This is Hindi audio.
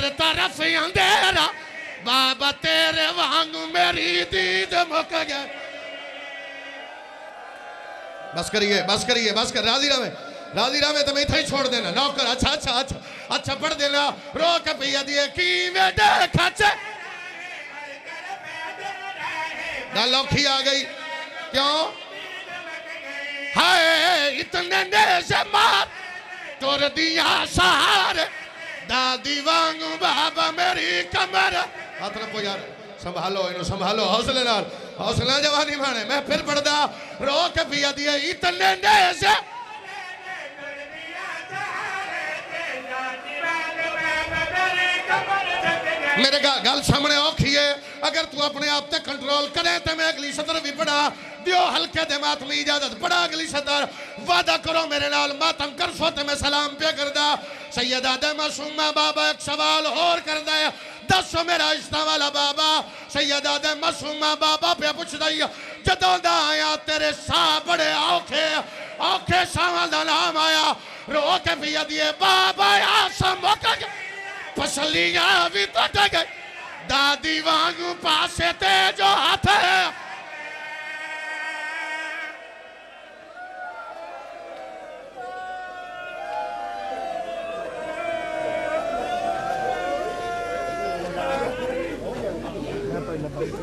हर तरफ अंधेरा बाबा तेरे वांगू मेरी दीद मुक गया। बस करिए बस करिए बस कर, राजी रहे तो मैं इतना ही छोड़ देना नौकर। अच्छा अच्छा अच्छा अच्छा पढ़ देना रो के पिया दिए की बेटे खचे गल औखी आ गई क्यों हाय इतने ने से मार तोर दिया सहारे दादी वांगू बाबा मेरी कमर। हाथ रखो यार, संभालो इन्हों संभालो, हौसला जवानी माने। मैं फिर पढ़दा रो के पिया दिए इतने ने से मेरे गल सामने औखी है। अगर तू अपने आप तक कंट्रोल करे तो मैं अगली सतर भी पढ़ा दियो हल्के दे मातमी इजाजत पढ़ा अगली सतर। वादा करो मेरे नाल मातम कर सो ते मैं सलाम पे करदा। सैयदा दे मासूमा बाबा एक सवाल और करदा है दसो मेरा इश्ता वाला बाबा। सैयदा दे मासूमा बाबा पे पुछदा ही जदों दा आया तेरे साह बड़े औखे औखे सावां दा नाम आया रो के पिया दिए बाबा आसम मुक गया पसलियां भी टट गई दादी वांगू पासे ते जो हाथ है